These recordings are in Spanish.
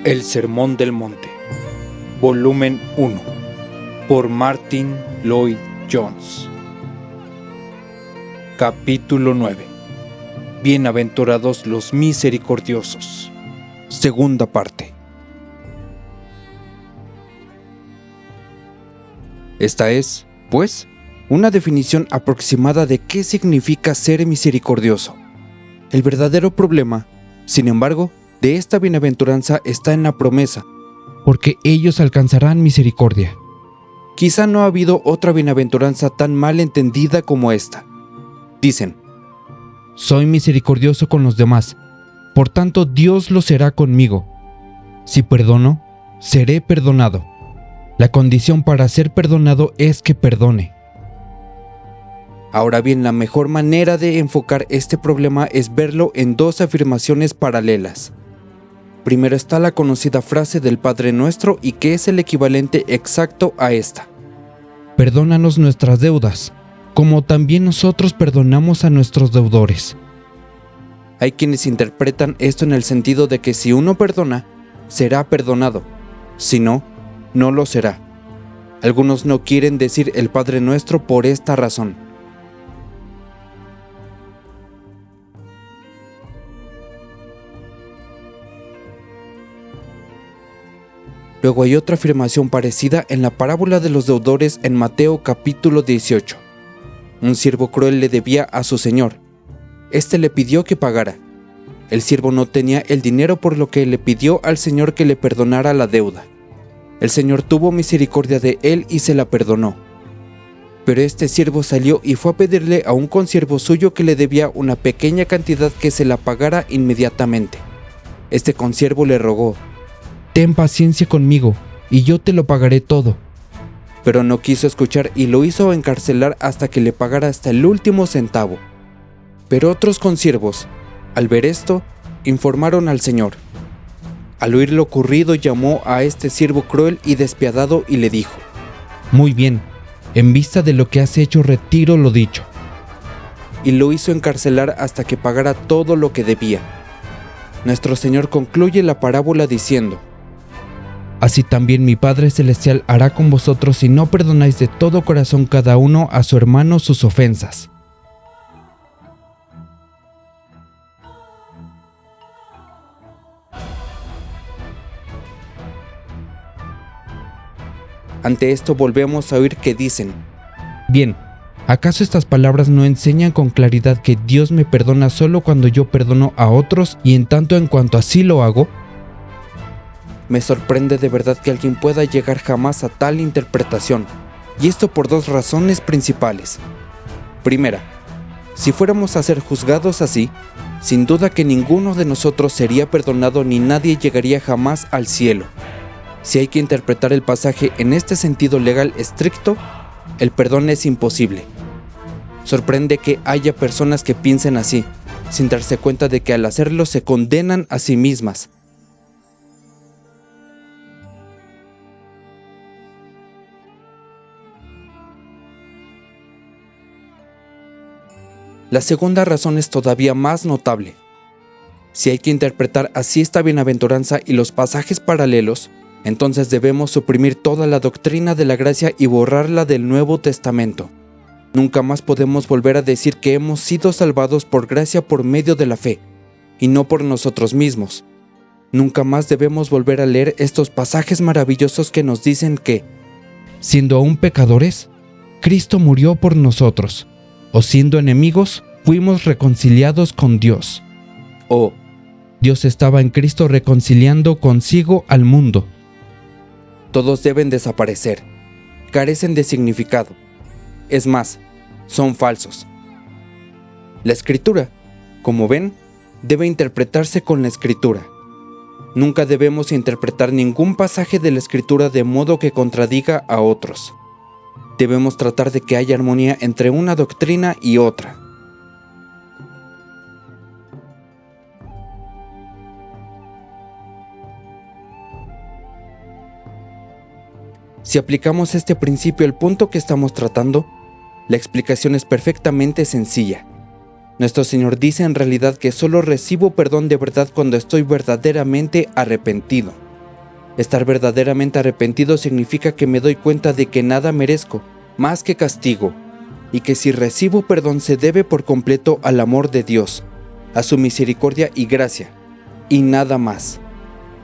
El Sermón del Monte, volumen 1, por Martin Lloyd Jones. Capítulo 9. Bienaventurados los misericordiosos. Segunda parte. Esta es, pues, una definición aproximada de qué significa ser misericordioso. El verdadero problema, sin embargo, de esta bienaventuranza está en la promesa, porque ellos alcanzarán misericordia. Quizá no ha habido otra bienaventuranza tan mal entendida como esta. Dicen: soy misericordioso con los demás, por tanto Dios lo será conmigo. Si perdono, seré perdonado. La condición para ser perdonado es que perdone. Ahora bien, la mejor manera de enfocar este problema es verlo en dos afirmaciones paralelas. Primero está la conocida frase del Padre Nuestro y que es el equivalente exacto a esta: perdónanos nuestras deudas, como también nosotros perdonamos a nuestros deudores. Hay quienes interpretan esto en el sentido de que si uno perdona, será perdonado, si no, no lo será. Algunos no quieren decir el Padre Nuestro por esta razón. Luego hay otra afirmación parecida en la parábola de los deudores en Mateo capítulo 18. Un siervo cruel le debía a su señor. Este le pidió que pagara. El siervo no tenía el dinero, por lo que le pidió al señor que le perdonara la deuda. El señor tuvo misericordia de él y se la perdonó. Pero este siervo salió y fue a pedirle a un consiervo suyo que le debía una pequeña cantidad que se la pagara inmediatamente. Este consiervo le rogó: ten paciencia conmigo, y yo te lo pagaré todo. Pero no quiso escuchar y lo hizo encarcelar hasta que le pagara hasta el último centavo. Pero otros consiervos, al ver esto, informaron al señor. Al oír lo ocurrido, llamó a este siervo cruel y despiadado y le dijo: muy bien, en vista de lo que has hecho, retiro lo dicho. Y lo hizo encarcelar hasta que pagara todo lo que debía. Nuestro Señor concluye la parábola diciendo: así también mi Padre Celestial hará con vosotros si no perdonáis de todo corazón cada uno a su hermano sus ofensas. Ante esto volvemos a oír que dicen: bien, ¿acaso estas palabras no enseñan con claridad que Dios me perdona solo cuando yo perdono a otros y en tanto en cuanto así lo hago? Me sorprende de verdad que alguien pueda llegar jamás a tal interpretación, y esto por dos razones principales. Primera, si fuéramos a ser juzgados así, sin duda que ninguno de nosotros sería perdonado ni nadie llegaría jamás al cielo. Si hay que interpretar el pasaje en este sentido legal estricto, el perdón es imposible. Sorprende que haya personas que piensen así, sin darse cuenta de que al hacerlo se condenan a sí mismas. La segunda razón es todavía más notable. Si hay que interpretar así esta bienaventuranza y los pasajes paralelos, entonces debemos suprimir toda la doctrina de la gracia y borrarla del Nuevo Testamento. Nunca más podemos volver a decir que hemos sido salvados por gracia por medio de la fe, y no por nosotros mismos. Nunca más debemos volver a leer estos pasajes maravillosos que nos dicen que, siendo aún pecadores, Cristo murió por nosotros, o siendo enemigos, fuimos reconciliados con Dios. O, Dios estaba en Cristo reconciliando consigo al mundo. Todos deben desaparecer, carecen de significado. Es más, son falsos. La Escritura, como ven, debe interpretarse con la Escritura. Nunca debemos interpretar ningún pasaje de la Escritura de modo que contradiga a otros. Debemos tratar de que haya armonía entre una doctrina y otra. Si aplicamos este principio al punto que estamos tratando, la explicación es perfectamente sencilla. Nuestro Señor dice en realidad que solo recibo perdón de verdad cuando estoy verdaderamente arrepentido. Estar verdaderamente arrepentido significa que me doy cuenta de que nada merezco, más que castigo, y que si recibo perdón se debe por completo al amor de Dios, a su misericordia y gracia, y nada más.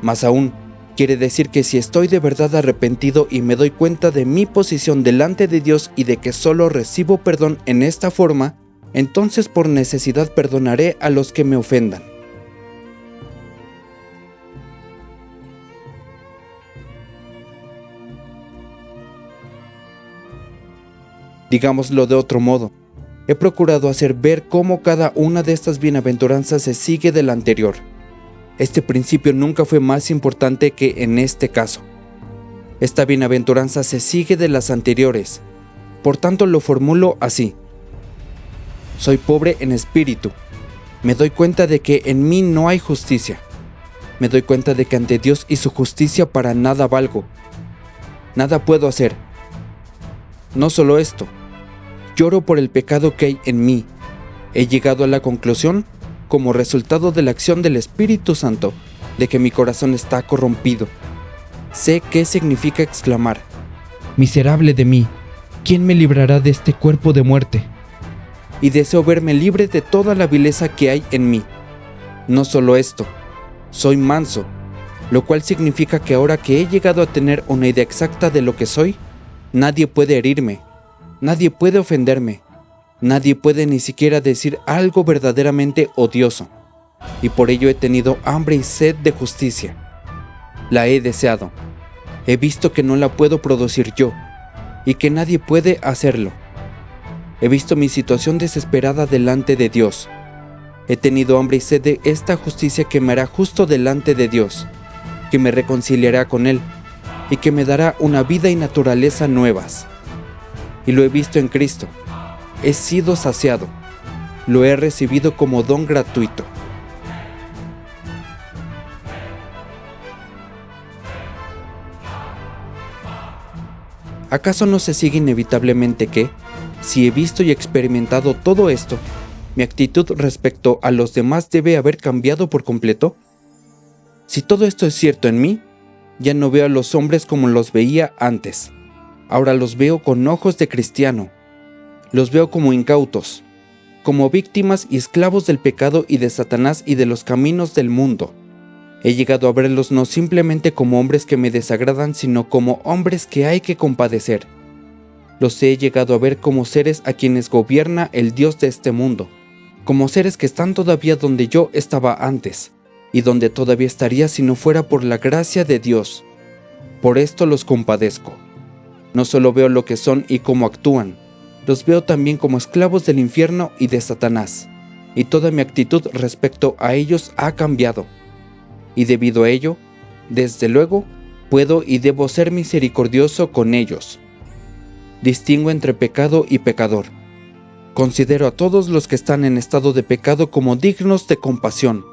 Más aún, quiere decir que si estoy de verdad arrepentido y me doy cuenta de mi posición delante de Dios y de que solo recibo perdón en esta forma, entonces por necesidad perdonaré a los que me ofendan. Digámoslo de otro modo, he procurado hacer ver cómo cada una de estas bienaventuranzas se sigue de la anterior. Este principio nunca fue más importante que en este caso. Esta bienaventuranza se sigue de las anteriores, por tanto lo formulo así. Soy pobre en espíritu. Me doy cuenta de que en mí no hay justicia. Me doy cuenta de que ante Dios y su justicia para nada valgo. Nada puedo hacer. No solo esto. Lloro por el pecado que hay en mí. He llegado a la conclusión, como resultado de la acción del Espíritu Santo, de que mi corazón está corrompido. Sé qué significa exclamar: «Miserable de mí, ¿quién me librará de este cuerpo de muerte?». Y deseo verme libre de toda la vileza que hay en mí. No solo esto, soy manso, lo cual significa que ahora que he llegado a tener una idea exacta de lo que soy, nadie puede herirme. Nadie puede ofenderme, nadie puede ni siquiera decir algo verdaderamente odioso, y por ello he tenido hambre y sed de justicia. La he deseado, he visto que no la puedo producir yo, y que nadie puede hacerlo. He visto mi situación desesperada delante de Dios. He tenido hambre y sed de esta justicia que me hará justo delante de Dios, que me reconciliará con Él, y que me dará una vida y naturaleza nuevas. Y lo he visto en Cristo. He sido saciado. Lo he recibido como don gratuito. ¿Acaso no se sigue inevitablemente que, si he visto y experimentado todo esto, mi actitud respecto a los demás debe haber cambiado por completo? Si todo esto es cierto en mí, ya no veo a los hombres como los veía antes. Ahora los veo con ojos de cristiano. Los veo como incautos, como víctimas y esclavos del pecado y de Satanás y de los caminos del mundo. He llegado a verlos no simplemente como hombres que me desagradan, sino como hombres que hay que compadecer. Los he llegado a ver como seres a quienes gobierna el Dios de este mundo, como seres que están todavía donde yo estaba antes, y donde todavía estaría si no fuera por la gracia de Dios. Por esto los compadezco. No solo veo lo que son y cómo actúan, los veo también como esclavos del infierno y de Satanás, y toda mi actitud respecto a ellos ha cambiado. Y debido a ello, desde luego, puedo y debo ser misericordioso con ellos. Distingo entre pecado y pecador. Considero a todos los que están en estado de pecado como dignos de compasión.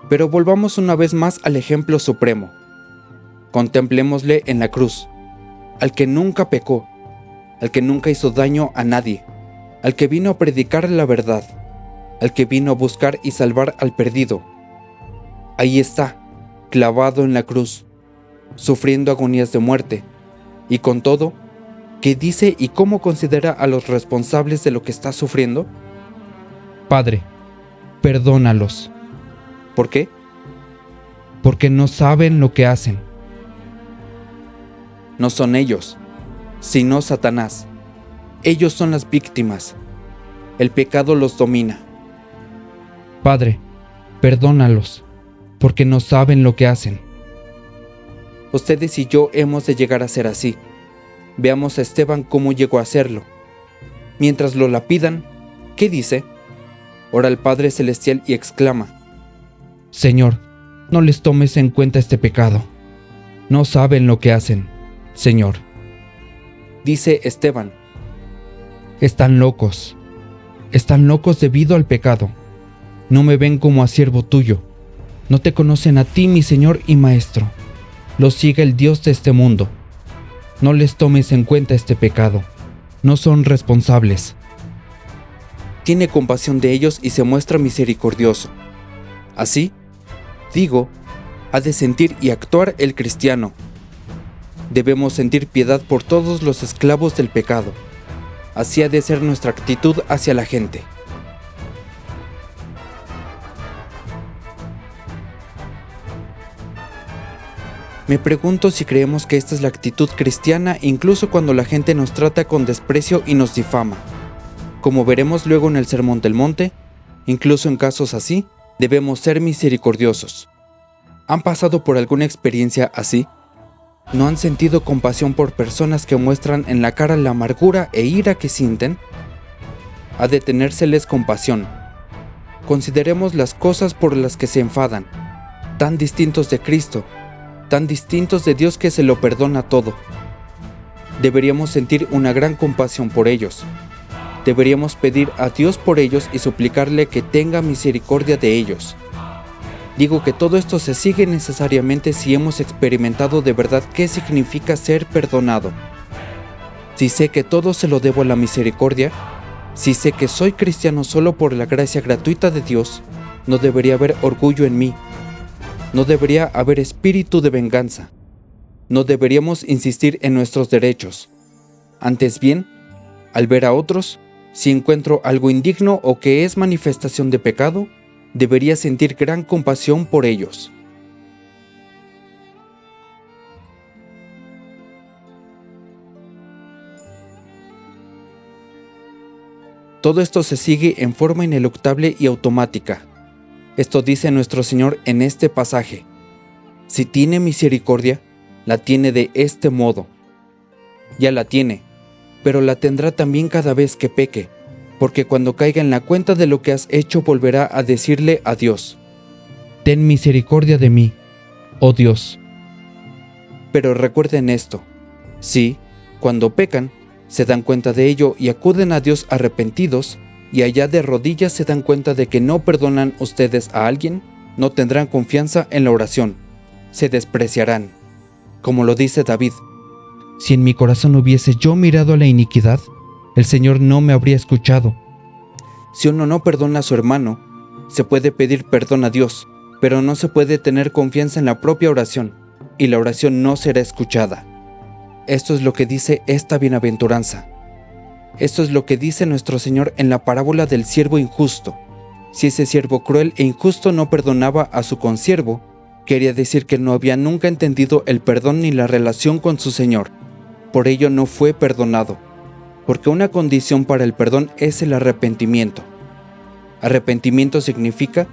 Pero volvamos una vez más al ejemplo supremo. Contemplémosle en la cruz, al que nunca pecó, al que nunca hizo daño a nadie, al que vino a predicar la verdad, al que vino a buscar y salvar al perdido. Ahí está, clavado en la cruz, sufriendo agonías de muerte, y con todo, ¿qué dice y cómo considera a los responsables de lo que está sufriendo? Padre, perdónalos. ¿Por qué? Porque no saben lo que hacen. No son ellos, sino Satanás. Ellos son las víctimas. El pecado los domina. Padre, perdónalos, porque no saben lo que hacen. Ustedes y yo hemos de llegar a ser así. Veamos a Esteban cómo llegó a serlo. Mientras lo lapidan, ¿qué dice? Ora al Padre Celestial y exclama: Señor, no les tomes en cuenta este pecado. No saben lo que hacen, Señor. Dice Esteban: están locos debido al pecado. No me ven como a siervo tuyo. No te conocen a ti, mi Señor y Maestro. Los sigue el Dios de este mundo. No les tomes en cuenta este pecado. No son responsables. tiene compasión de ellos y se muestra misericordioso. Así, digo, ha de sentir y actuar el cristiano. Debemos sentir piedad por todos los esclavos del pecado. Así ha de ser nuestra actitud hacia la gente. Me pregunto si creemos que esta es la actitud cristiana incluso cuando la gente nos trata con desprecio y nos difama. Como veremos luego en el Sermón del Monte, incluso en casos así, debemos ser misericordiosos. ¿Han pasado por alguna experiencia así? ¿No han sentido compasión por personas que muestran en la cara la amargura e ira que sienten? Ha de tenérseles compasión. Consideremos las cosas por las que se enfadan, tan distintos de Cristo, tan distintos de Dios que se lo perdona todo. Deberíamos sentir una gran compasión por ellos. Deberíamos pedir a Dios por ellos y suplicarle que tenga misericordia de ellos. Digo que todo esto se sigue necesariamente si hemos experimentado de verdad qué significa ser perdonado. Si sé que todo se lo debo a la misericordia, si sé que soy cristiano solo por la gracia gratuita de Dios, no debería haber orgullo en mí. No debería haber espíritu de venganza. No deberíamos insistir en nuestros derechos. Antes bien, al ver a otros, si encuentro algo indigno o que es manifestación de pecado, debería sentir gran compasión por ellos. Todo esto se sigue en forma ineluctable y automática. Esto dice nuestro Señor en este pasaje. Si tiene misericordia, la tiene de este modo. Ya la tiene, pero la tendrá también cada vez que peque, porque cuando caiga en la cuenta de lo que has hecho volverá a decirle a Dios: ten misericordia de mí, oh Dios. Pero recuerden esto, si, cuando pecan, se dan cuenta de ello y acuden a Dios arrepentidos, y allá de rodillas se dan cuenta de que no perdonan ustedes a alguien, no tendrán confianza en la oración, se despreciarán. Como lo dice David: si en mi corazón hubiese yo mirado a la iniquidad, el Señor no me habría escuchado. Si uno no perdona a su hermano, se puede pedir perdón a Dios, pero no se puede tener confianza en la propia oración, y la oración no será escuchada. Esto es lo que dice esta bienaventuranza. Esto es lo que dice nuestro Señor en la parábola del siervo injusto. Si ese siervo cruel e injusto no perdonaba a su consiervo, quería decir que no había nunca entendido el perdón ni la relación con su Señor. Por ello no fue perdonado, porque una condición para el perdón es el arrepentimiento. Arrepentimiento significa,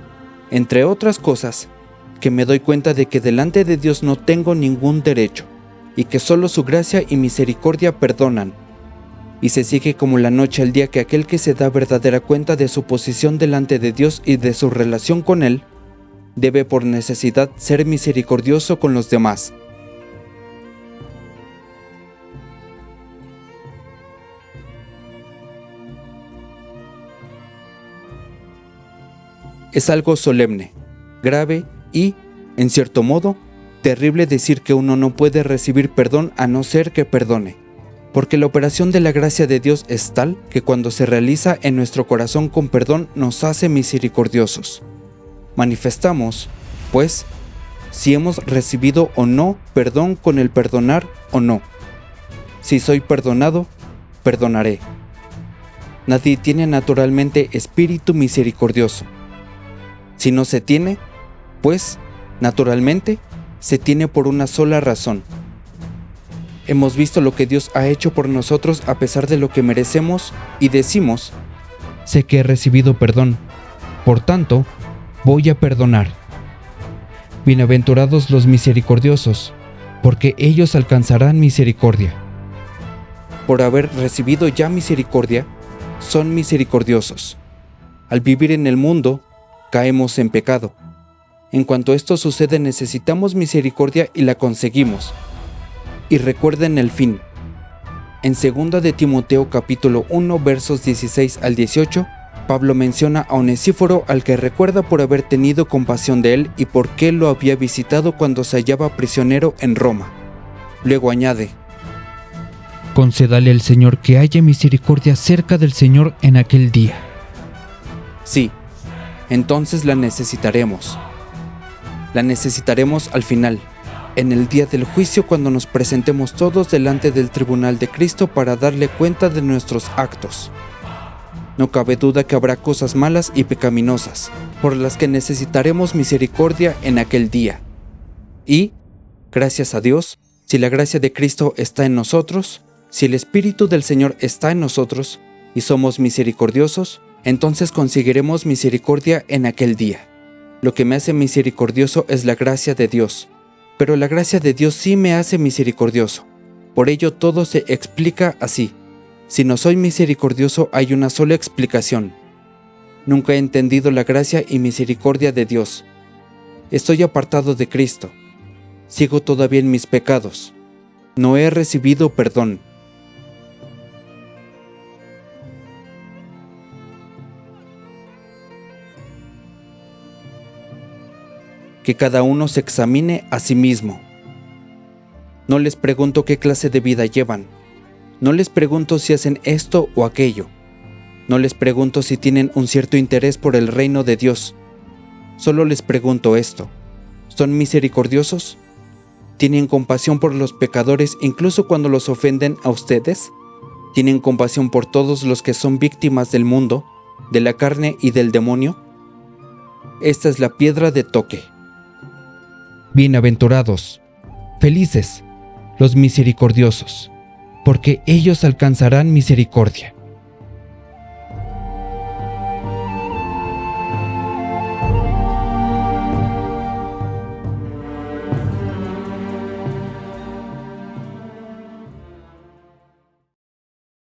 entre otras cosas, que me doy cuenta de que delante de Dios no tengo ningún derecho, y que solo su gracia y misericordia perdonan. Y se sigue como la noche al día que aquel que se da verdadera cuenta de su posición delante de Dios y de su relación con Él, debe por necesidad ser misericordioso con los demás. Es algo solemne, grave y, en cierto modo, terrible decir que uno no puede recibir perdón a no ser que perdone. Porque la operación de la gracia de Dios es tal que cuando se realiza en nuestro corazón con perdón nos hace misericordiosos. Manifestamos, pues, si hemos recibido o no perdón con el perdonar o no. Si soy perdonado, perdonaré. Nadie tiene naturalmente espíritu misericordioso. Si no se tiene, pues, naturalmente, se tiene por una sola razón. Hemos visto lo que Dios ha hecho por nosotros a pesar de lo que merecemos y decimos: sé que he recibido perdón, por tanto, voy a perdonar. Bienaventurados los misericordiosos, porque ellos alcanzarán misericordia. Por haber recibido ya misericordia, son misericordiosos. Al vivir en el mundo, caemos en pecado. En cuanto esto sucede, necesitamos misericordia y la conseguimos. Y recuerden el fin. En 2 de Timoteo capítulo 1 versos 16 al 18, Pablo menciona a Onesíforo, al que recuerda por haber tenido compasión de él y por qué lo había visitado cuando se hallaba prisionero en Roma. Luego añade: concédale al Señor que haya misericordia cerca del Señor en aquel día, Sí, entonces la necesitaremos. La necesitaremos al final, en el día del juicio, cuando nos presentemos todos delante del tribunal de Cristo para darle cuenta de nuestros actos. No cabe duda que habrá cosas malas y pecaminosas, por las que necesitaremos misericordia en aquel día. Y, gracias a Dios, si la gracia de Cristo está en nosotros, si el Espíritu del Señor está en nosotros y somos misericordiosos, entonces conseguiremos misericordia en aquel día. Lo que me hace misericordioso es la gracia de Dios, pero la gracia de Dios sí me hace misericordioso. Por ello todo se explica así. Si no soy misericordioso, hay una sola explicación. Nunca he entendido la gracia y misericordia de Dios. Estoy apartado de Cristo. Sigo todavía en mis pecados. No he recibido perdón. Que cada uno se examine a sí mismo. No les pregunto qué clase de vida llevan. No les pregunto si hacen esto o aquello. No les pregunto si tienen un cierto interés por el reino de Dios. Solo les pregunto esto: ¿son misericordiosos? ¿Tienen compasión por los pecadores incluso cuando los ofenden a ustedes? ¿Tienen compasión por todos los que son víctimas del mundo, de la carne y del demonio? Esta es la piedra de toque. Bienaventurados, felices, los misericordiosos, porque ellos alcanzarán misericordia.